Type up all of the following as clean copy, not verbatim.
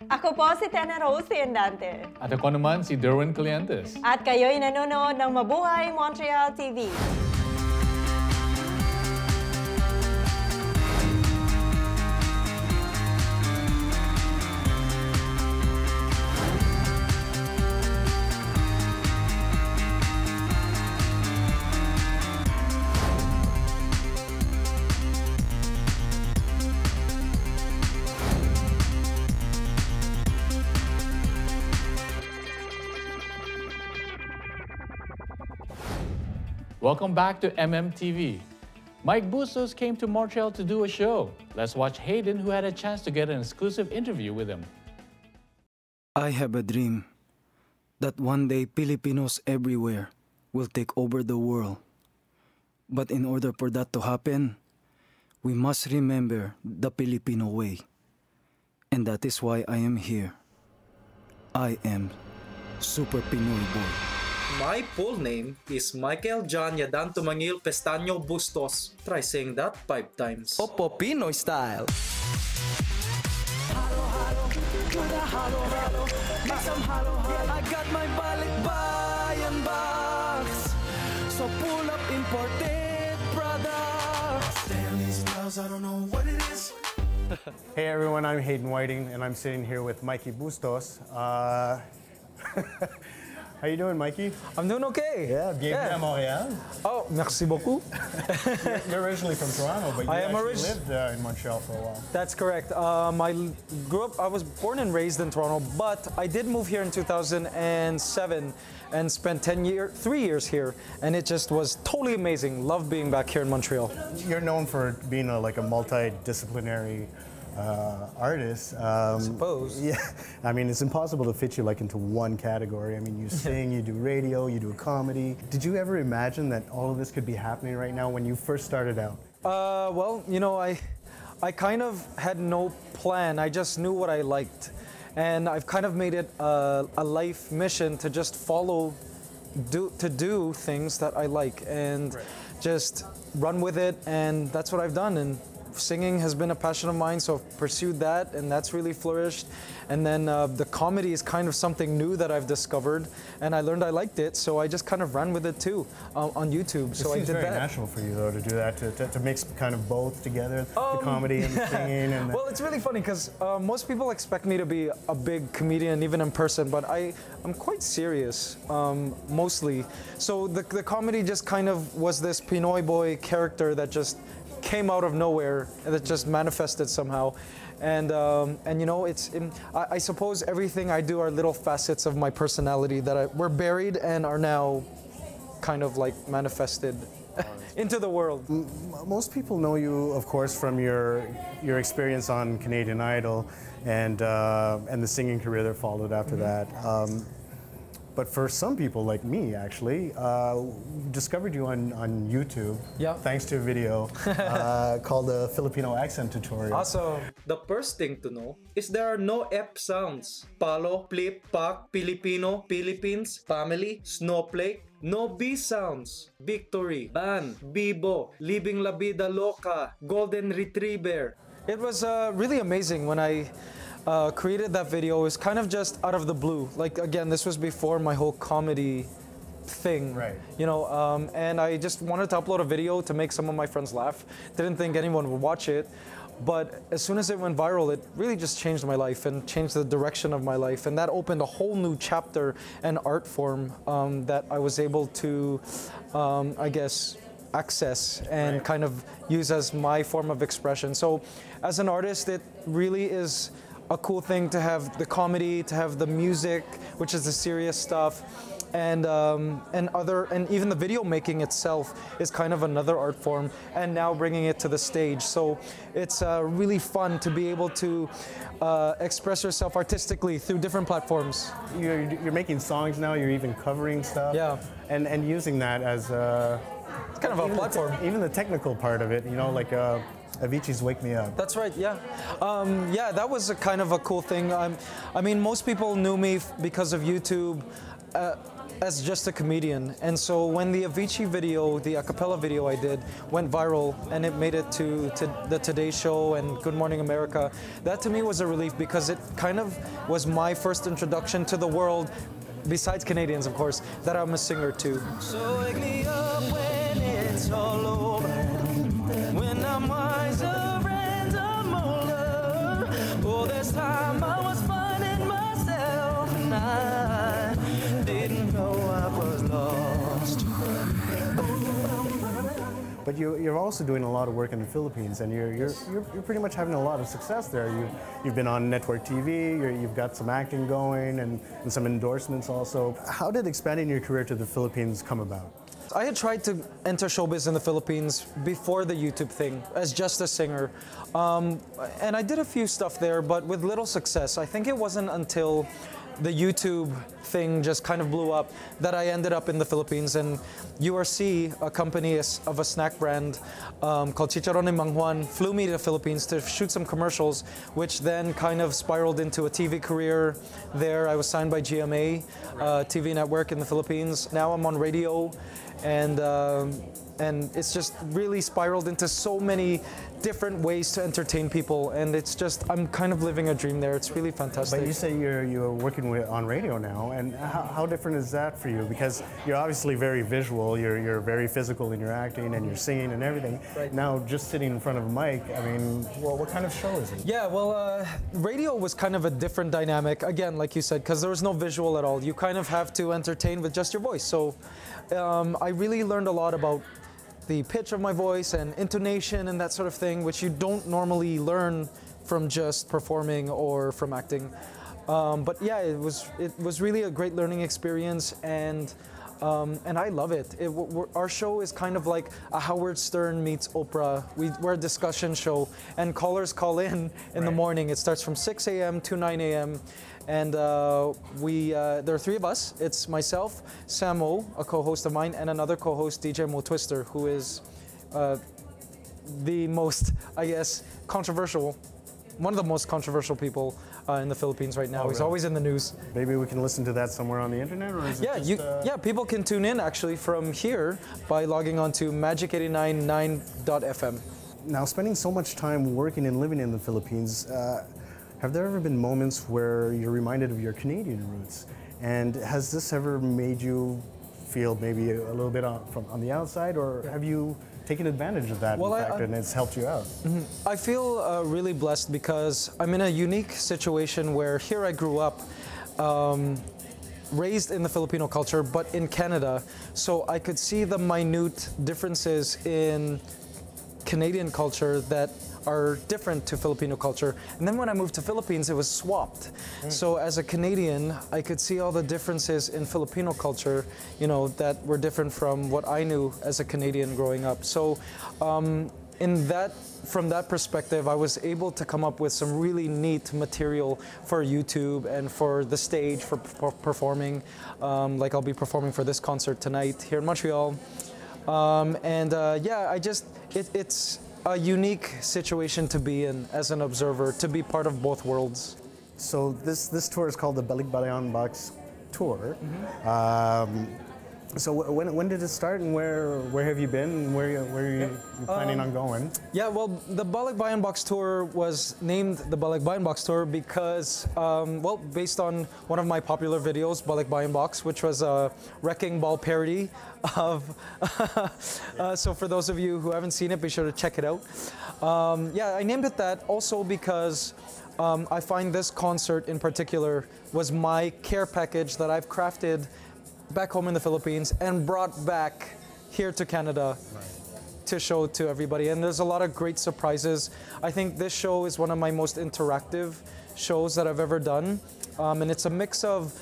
Ako po si Tena Rose Andante. At ako naman si Derwin Calientes. At kayo'y nanonood ng Mabuhay Montreal TV. Welcome back to MMTV. Mike Bustos came to Montreal to do a show. Let's watch Hayden, who had a chance to get an exclusive interview with him. I have a dream that one day Filipinos everywhere will take over the world. But in order for that to happen, we must remember the Filipino way. And that is why I am here. I am Super Pinoy Boy. My full name is Michael John Yadan Tumangil Pestaño Bustos. Try saying that 5 times. Opo Pinoy style. I got my balikbayan box. So pull up imported products. I don't know what it is. Hey everyone, I'm Hayden Whiting and I'm sitting here with Micky Bustos. How you doing, Micky? I'm doing okay. Yeah, bienvenue à Montréal. Oh, merci beaucoup. You're originally from Toronto, but you actually lived in Montreal for a while. That's correct. I was born and raised in Toronto, but I did move here in 2007 and spent 3 years here, and it just was totally amazing. Love being back here in Montreal. You're known for being a multidisciplinary artist. I suppose. Yeah, I mean, it's impossible to fit you into one category. I mean, you sing, you do radio, you do comedy. Did you ever imagine that all of this could be happening right now when you first started out? Well, you know, I kind of had no plan. I just knew what I liked. And I've kind of made it a life mission to just do things that I like and just run with it. And that's what I've done. And singing has been a passion of mine, so I've pursued that, and that's really flourished. And then the comedy is kind of something new that I've discovered, and I learned I liked it, so I just kind of ran with it too on YouTube. So I did that. It's very natural for you though to do that, to mix kind of both together, the comedy and the singing. And well, it's really funny because most people expect me to be a big comedian, even in person, but I'm quite serious, mostly. So the comedy just kind of was this Pinoy boy character that just came out of nowhere and that just manifested somehow, and you know, I suppose everything I do are little facets of my personality that were buried and are now kind of manifested into the world. Most people know you, of course, from your experience on Canadian Idol and the singing career that followed after that. But for some people like me, actually, discovered you on YouTube, thanks to a video called the Filipino Accent Tutorial. Awesome. The first thing to know is there are no F sounds. Palo, flip, pak, Filipino, Philippines, family, snowflake. No B sounds. Victory, ban, bibo, living la vida loca, golden retriever. It was really amazing when I created that video. It was kind of just out of the blue. Again, this was before my whole comedy thing. Right. You know, and I just wanted to upload a video to make some of my friends laugh. Didn't think anyone would watch it. But as soon as it went viral, it really just changed my life and changed the direction of my life. And that opened a whole new chapter and art form that I was able to, I guess, access and kind of use as my form of expression. So as an artist, it really is a cool thing to have the comedy, to have the music, which is the serious stuff, and even the video making itself is kind of another art form, and now bringing it to the stage. So it's really fun to be able to express yourself artistically through different platforms. You're making songs now. You're even covering stuff. Yeah. And using that as it's kind of a platform. Even the technical part of it, you know, Avicii's Wake Me Up. That's right, yeah. Yeah, that was a kind of a cool thing. I mean, most people knew me because of YouTube. as just a comedian. And so when the Avicii video, the a cappella video I did, went viral and it made it to the Today Show and Good Morning America, that to me was a relief because it kind of was my first introduction to the world, besides Canadians, of course, that I'm a singer too. So wake me up when it's all over, when I'm wiser and I'm older. Oh, this time I was finding myself and I didn't know I was lost. But you're also doing a lot of work in the Philippines, and you're pretty much having a lot of success there. You've been on network TV, you've got some acting going, and some endorsements also. How did expanding your career to the Philippines come about? I had tried to enter showbiz in the Philippines before the YouTube thing as just a singer. And I did a few stuff there, but with little success. I think it wasn't until the YouTube thing just kind of blew up that I ended up in the Philippines. And URC, a company of a snack brand called Chicharon y Mangjuan, flew me to the Philippines to shoot some commercials, which then kind of spiraled into a TV career there. I was signed by GMA TV network in the Philippines. Now I'm on radio, and it's just really spiraled into so many different ways to entertain people, and it's just, I'm kind of living a dream there. It's really fantastic. But you say you're working on radio now, and how different is that for you? Because you're obviously very visual, you're very physical in your acting and your singing and everything. Right. Now just sitting in front of a mic, I mean, well, what kind of show is it? Yeah, well, radio was kind of a different dynamic, again, like you said, because there was no visual at all. You kind of have to entertain with just your voice. So I really learned a lot about the pitch of my voice and intonation and that sort of thing, which you don't normally learn from just performing or from acting. But yeah, it was really a great learning experience, and I love it. Our show is kind of like a Howard Stern meets Oprah. We're a discussion show, and callers call in the morning. It starts from 6 a.m. to 9 a.m. And there are three of us. It's myself, Sam O, a co-host of mine, and another co-host, DJ Mo Twister, who is the most, I guess, controversial, one of the most controversial people in the Philippines right now. Oh, He's really? always in the news. Maybe we can listen to that somewhere on the internet, or is it Yeah, just, yeah, people can tune in actually from here by logging on to magic899.fm. Now, spending so much time working and living in the Philippines, have there ever been moments where you're reminded of your Canadian roots? And has this ever made you feel maybe a little bit on the outside, or have you taken advantage of that, Well, in fact, and it's helped you out? I feel really blessed because I'm in a unique situation where here I grew up, raised in the Filipino culture, but in Canada, so I could see the minute differences in Canadian culture that are different to Filipino culture. And then when I moved to Philippines, it was swapped. So as a Canadian, I could see all the differences in Filipino culture, you know, that were different from what I knew as a Canadian growing up. So from that perspective, I was able to come up with some really neat material for YouTube and for the stage, for performing. Like I'll be performing for this concert tonight here in Montreal. Yeah, it's a unique situation to be in as an observer, to be part of both worlds. So this tour is called the Balikbayan Box Tour. So when did it start, and where have you been, and where are you planning on going? Yeah, well, the Balikbayan Box Tour was named the Balikbayan Box Tour because, well, based on one of my popular videos, Balikbayan Box, which was a wrecking ball parody of, so for those of you who haven't seen it, be sure to check it out. Yeah, I named it that also because I find this concert in particular was my care package that I've crafted back home in the Philippines and brought back here to Canada to show to everybody. And there's a lot of great surprises. I think this show is one of my most interactive shows that I've ever done. And it's a mix of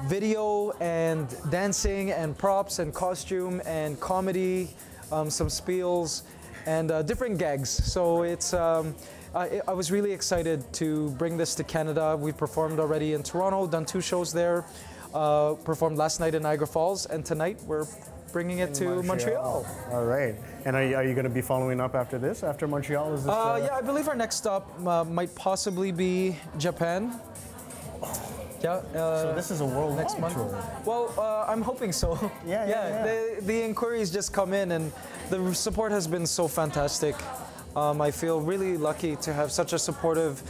video and dancing and props and costume and comedy, some spiels and different gags. So it's, I was really excited to bring this to Canada. We performed already in Toronto, done 2 shows there. Performed last night in Niagara Falls, and tonight we're bringing it to Montreal. All right. And are you going to be following up after this? After Montreal? Is this, Yeah, I believe our next stop might possibly be Japan. Yeah. So this is a world next month. tour. Well, I'm hoping so. Yeah. The inquiries just come in, and the support has been so fantastic. I feel really lucky to have such a supportive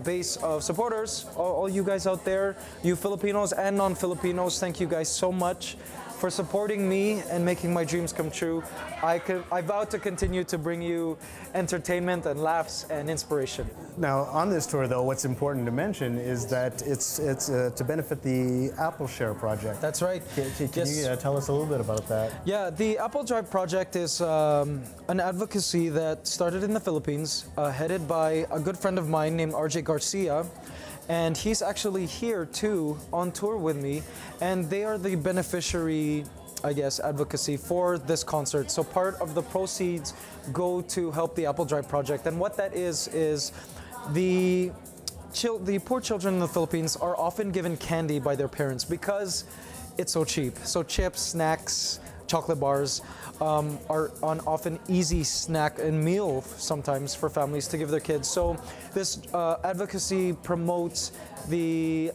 base of supporters. All you guys out there, you Filipinos and non-Filipinos, thank you guys so much for supporting me and making my dreams come true. I vow to continue to bring you entertainment and laughs and inspiration. Now, on this tour, though, what's important to mention is that it's to benefit the Apple Share project. That's right. Can you tell us a little bit about that? Yeah, the Apple Drive project is an advocacy that started in the Philippines, headed by a good friend of mine named RJ Garcia. And he's actually here too, on tour with me, and they are the beneficiary, I guess, advocacy for this concert. So part of the proceeds go to help the Apple Drive project, and what that is the poor children in the Philippines are often given candy by their parents because it's so cheap. So chips, snacks, chocolate bars are an often easy snack and meal sometimes for families to give their kids. So this advocacy promotes the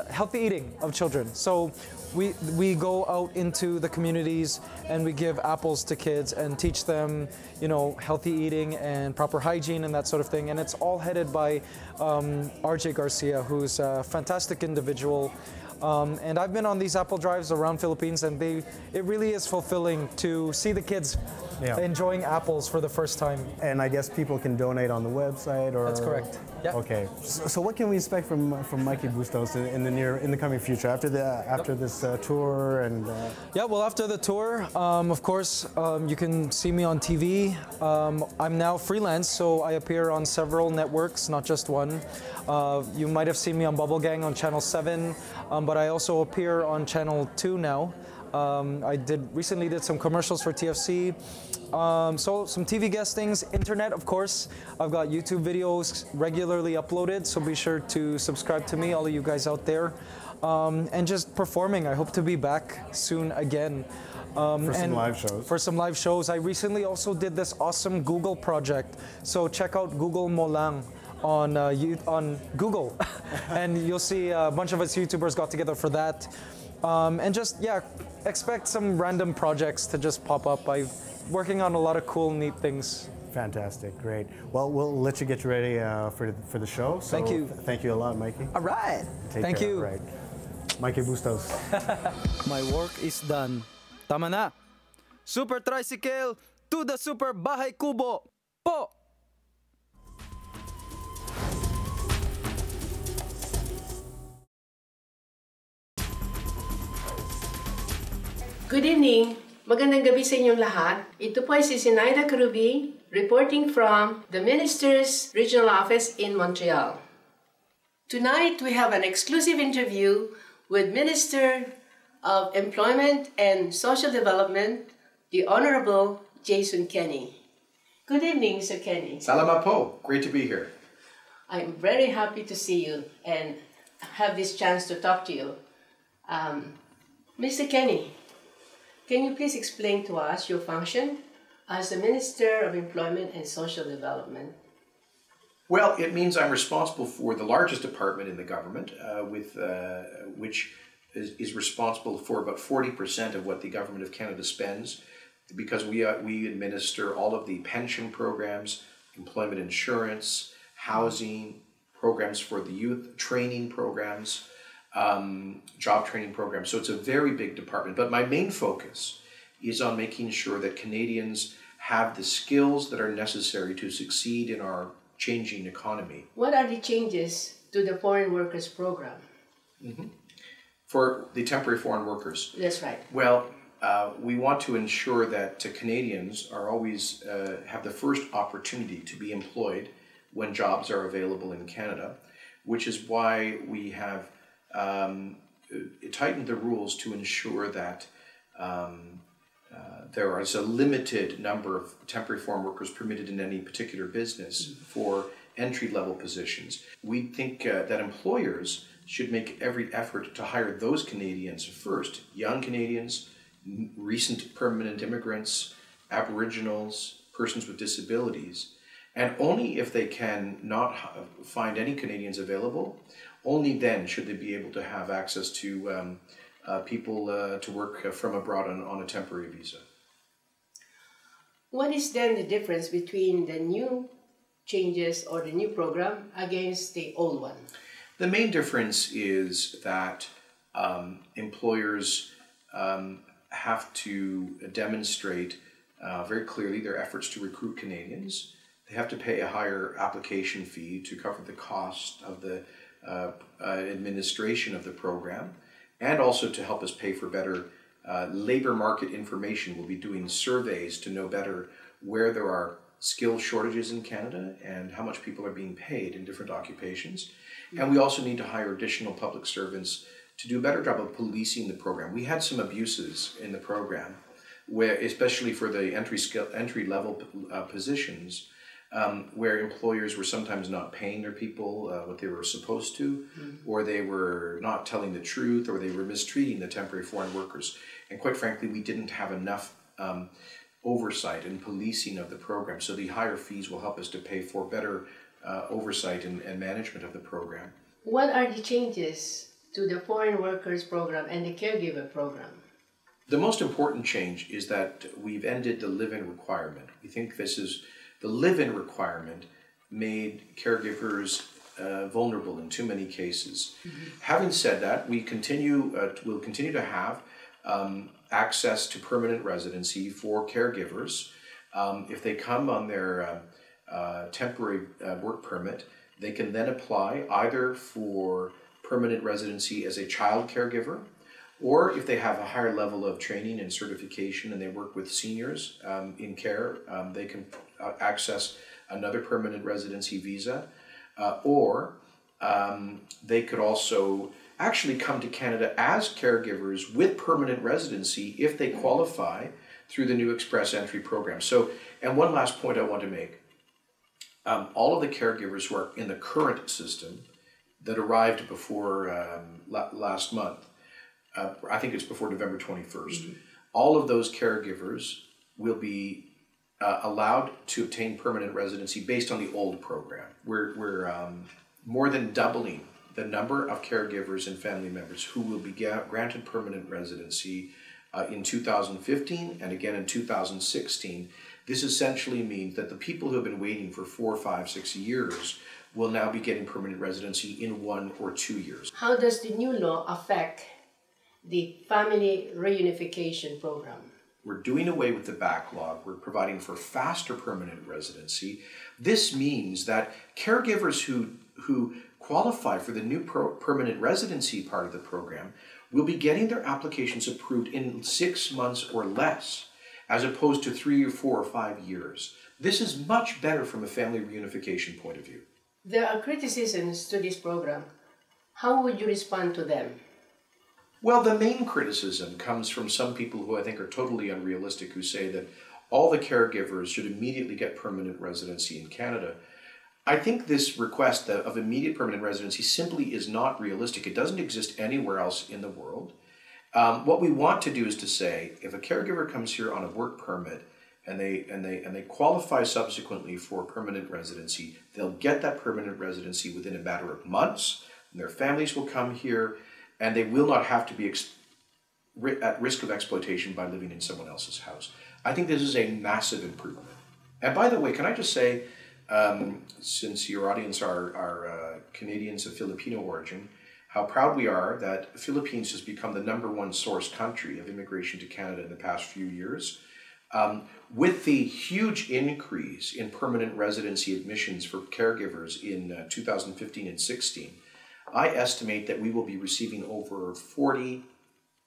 healthy eating of children. So we go out into the communities and we give apples to kids and teach them, you know, healthy eating and proper hygiene and that sort of thing. And it's all headed by RJ Garcia, who's a fantastic individual. And I've been on these Apple Drives around Philippines, and it really is fulfilling to see the kids enjoying apples for the first time. And I guess people can donate on the website, or That's correct. Yeah. Okay. So what can we expect from Micky Bustos in the coming future after this tour and? Yeah. Well, after the tour, of course, you can see me on TV. I'm now freelance, so I appear on several networks, not just one. You might have seen me on Bubble Gang on Channel 7, but I also appear on Channel 2 now. I recently did some commercials for TFC, so some TV guestings, internet, of course. I've got YouTube videos regularly uploaded, so be sure to subscribe to me, all of you guys out there. And just performing. I hope to be back soon again. For some live shows. For some live shows. I recently also did this awesome Google project, so check out Google Mo Lang on Google, and you'll see a bunch of us YouTubers got together for that. And just, yeah, expect some random projects to just pop up. I'm working on a lot of cool, neat things. Fantastic, great. Well, we'll let you get ready for the show. So Thank you. Thank you a lot, Micky. All right. Take care. you. Right. Micky Bustos. My work is done. Tama na. Super tricycle to the super bahay kubo. Po! Good evening. Magandang gabi sa inyong lahat. Ito po ay si Zenaida Kharroubi, reporting from the Minister's Regional Office in Montreal. Tonight, we have an exclusive interview with Minister of Employment and Social Development, the Honorable Jason Kenney. Good evening, Sir Kenney. Salamat po. Great to be here. I'm very happy to see you and have this chance to talk to you. Mr. Kenney, can you please explain to us your function as the Minister of Employment and Social Development? Well, it means I'm responsible for the largest department in the government, which is responsible for about 40% of what the Government of Canada spends, because we administer all of the pension programs, employment insurance, housing, programs for the youth, training programs, job training programs. So it's a very big department. But my main focus is on making sure that Canadians have the skills that are necessary to succeed in our changing economy. What are the changes to the foreign workers program? For the temporary foreign workers? That's right. Well, we want to ensure that Canadians are always have the first opportunity to be employed when jobs are available in Canada, which is why we have tightened the rules to ensure that there is a limited number of temporary foreign workers permitted in any particular business for entry-level positions. We think that employers should make every effort to hire those Canadians first, young Canadians, recent permanent immigrants, Aboriginals, persons with disabilities, And only if they can not find any Canadians available, only then should they be able to have access to people to work from abroad on a temporary visa. What is then the difference between the new changes or the new program against the old one? The main difference is that employers have to demonstrate very clearly their efforts to recruit Canadians. They have to pay a higher application fee to cover the cost of the administration of the program, and also to help us pay for better labor market information. We'll be doing surveys to know better where there are skill shortages in Canada and how much people are being paid in different occupations. And we also need to hire additional public servants to do a better job of policing the program. We had some abuses in the program, where, especially for the entry-level positions, where employers were sometimes not paying their people what they were supposed to, or they were not telling the truth, or they were mistreating the temporary foreign workers. And quite frankly, we didn't have enough oversight and policing of the program. So the higher fees will help us to pay for better oversight and management of the program. What are the changes to the foreign workers program and the caregiver program? The most important change is that we've ended the live-in requirement. We think this is the live-in requirement made caregivers vulnerable in too many cases. Having said that, we will continue to have access to permanent residency for caregivers. If they come on their temporary work permit, they can then apply either for permanent residency as a child caregiver, or if they have a higher level of training and certification and they work with seniors in care, they can access another permanent residency visa, or they could also actually come to Canada as caregivers with permanent residency if they qualify through the new Express Entry program. So, and one last point I want to make. All of the caregivers who are in the current system that arrived before last month, I think it's before November 21st, all of those caregivers will be allowed to obtain permanent residency based on the old program. We're more than doubling the number of caregivers and family members who will be granted permanent residency in 2015 and again in 2016. This essentially means that the people who have been waiting for 4, 5, 6 years will now be getting permanent residency in 1 or 2 years. How does the new law affect the family reunification program? We're doing away with the backlog. We're providing for faster permanent residency. This means that caregivers who qualify for the new permanent residency part of the program will be getting their applications approved in 6 months or less, as opposed to 3 or 4 or 5 years. This is much better from a family reunification point of view. There are criticisms to this program. How would you respond to them? Well, the main criticism comes from some people who I think are totally unrealistic, who say that all the caregivers should immediately get permanent residency in Canada. I think this request of immediate permanent residency simply is not realistic. It doesn't exist anywhere else in the world. What we want to do is to say, if a caregiver comes here on a work permit and they qualify subsequently for permanent residency, they'll get that permanent residency within a matter of months, and their families will come here, and they will not have to be at risk of exploitation by living in someone else's house. I think this is a massive improvement. And by the way, can I just say, since your audience are Canadians of Filipino origin, how proud we are that Philippines has become the #1 source country of immigration to Canada in the past few years. With the huge increase in permanent residency admissions for caregivers in 2015 and 16, I estimate that we will be receiving over 40,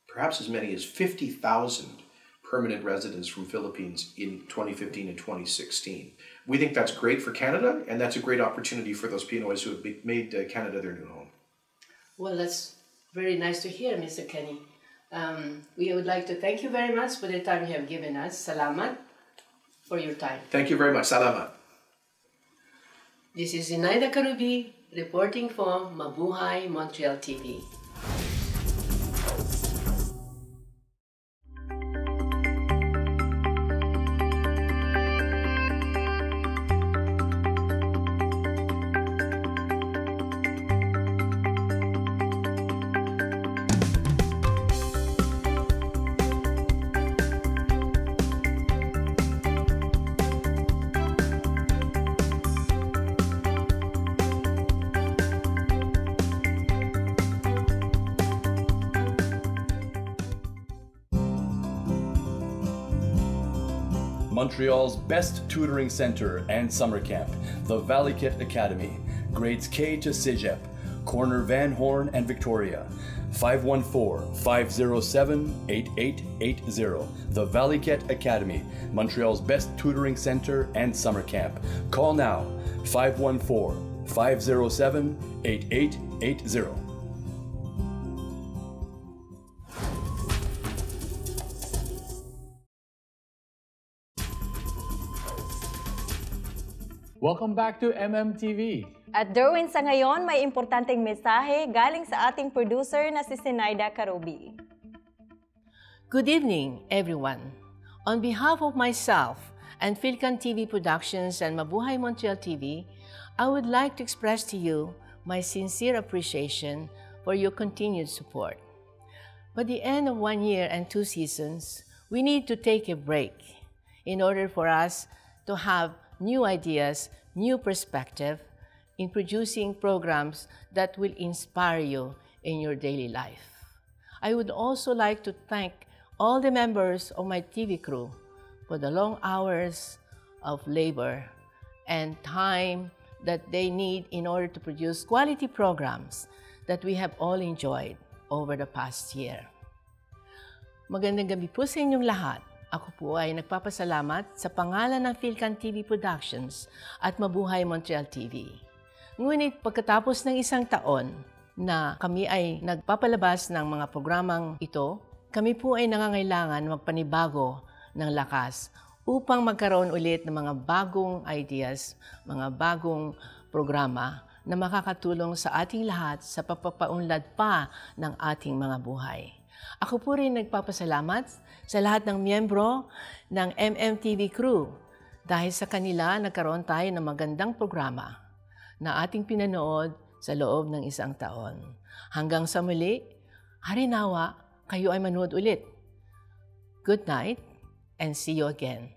perhaps as many as 50,000 permanent residents from Philippines in 2015 and 2016. We think that's great for Canada, and that's a great opportunity for those Pinoys who have made Canada their new home. Well, that's very nice to hear, Mr. Kenny. We would like to thank you very much for the time you have given us. Salamat for your time. Thank you very much. Salamat. This is Zenaida Kharroubi reporting for Mabuhay Montreal TV. Montreal's best tutoring center and summer camp, the Valley-Kit Academy, grades K to Cégep, corner Van Horn and Victoria. 514-507-8880. The Valley-Kit Academy, Montreal's best tutoring center and summer camp. Call now, 514-507-8880. Welcome back to MMTV. At Derwin, sa ngayon, may importanteng mensahe galing sa ating producer na si Zenaida Kharroubi. Good evening, everyone. On behalf of myself and Philcan TV Productions and Mabuhay Montreal TV, I would like to express to you my sincere appreciation for your continued support. By the end of 1 year and 2 seasons, we need to take a break in order for us to have new ideas, new perspective in producing programs that will inspire you in your daily life. I would also like to thank all the members of my TV crew for the long hours of labor and time that they need in order to produce quality programs that we have all enjoyed over the past year. Magandang gabi po sa inyong lahat. Ako po ay nagpapasalamat sa pangalan ng Philcan TV Productions at Mabuhay Montreal TV. Ngunit pagkatapos ng 1 taon na kami ay nagpapalabas ng mga programang ito, kami po ay nangangailangan magpanibago ng lakas upang magkaroon ulit ng mga bagong ideas, mga bagong programa na makakatulong sa ating lahat sa pagpapaunlad pa ng ating mga buhay. Ako po rin nagpapasalamat sa lahat ng miyembro ng MMTV crew. Dahil sa kanila, nagkaroon tayo ng magandang programa na ating pinanood sa loob ng 1 taon. Hanggang sa muli, harinawa, kayo ay manood ulit. Good night and see you again.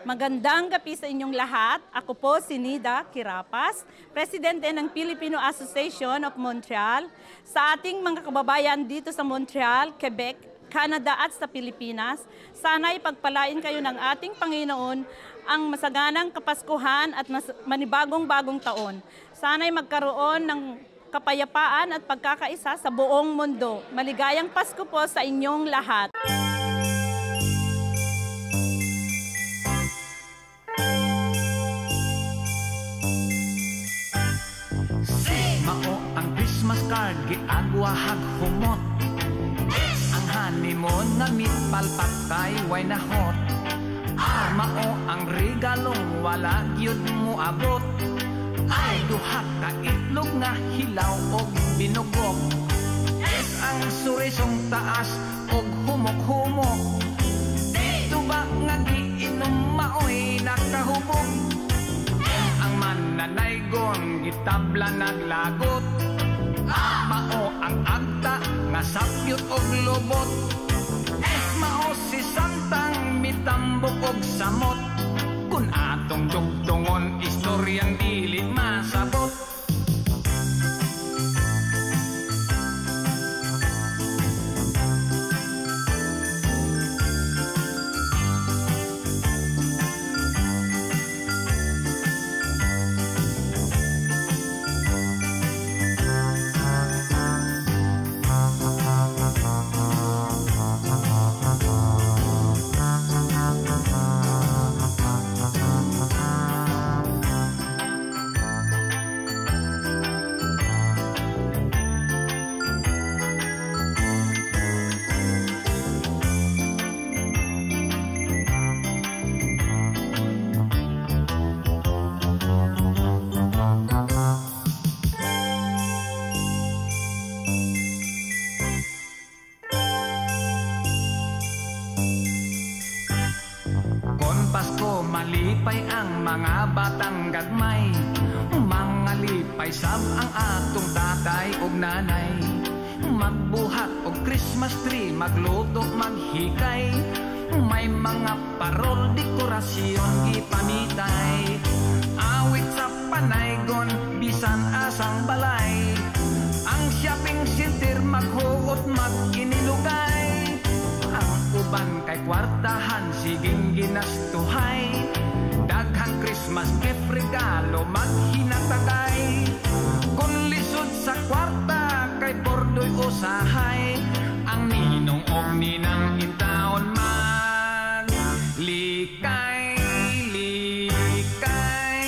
Magandang gabi sa inyong lahat. Ako po si Nida Kirapas, Presidente ng Filipino Association of Montreal. Sa ating mga kababayan dito sa Montreal, Quebec, Canada at sa Pilipinas, sana'y pagpalain kayo ng ating Panginoon ang masaganang Kapaskuhan at manibagong-bagong taon. Sana'y magkaroon ng kapayapaan at pagkakaisa sa buong mundo. Maligayang Pasko po sa inyong lahat. Christmas card giagwahag humot. Ang honeymoon na mitpalpat kay way na hot. Mao ang regalong wala gyud mo abot. Ay duha ka itlog nga hilaw og binugok. Ang surisong taas og humok-humok. Dito ba nga giinom maoy nakahubog. Ang mananaygon gitabla naglagot. Mao ang agta nga sapyot og lobot. Mao si Santang mitambok og samot. Kun atong dugtungon istoryang dili masabot. Malipay ang mga batang gagmay, mga lipay sab ang atong tatay ug nanay. Magbuhat og Christmas tree, magluto, maghikay, may mga parol, dekorasyon ipamitay. Awit sa panaygon, bisan asang balay, ang shopping center maghuot, mag-inilugay. regalo maghinatagay. Kung lisod sa kwarta kay bordoy usahay, ang ninong o ninang intaon man likay, likay.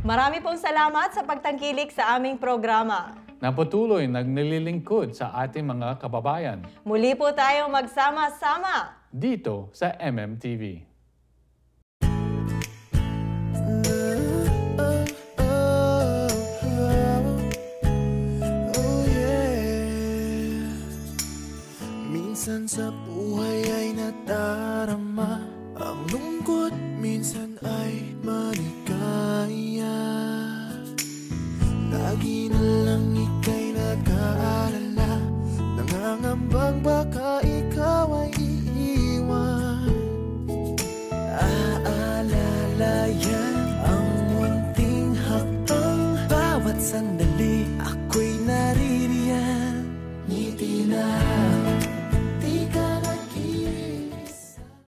Marami pong salamat sa pagtangkilik sa aming programa. Na patuloy nagnililingkod sa ating mga kababayan. Muli po tayong magsama-sama Dito sa MMTV. Minsan sa buhay ay nadarama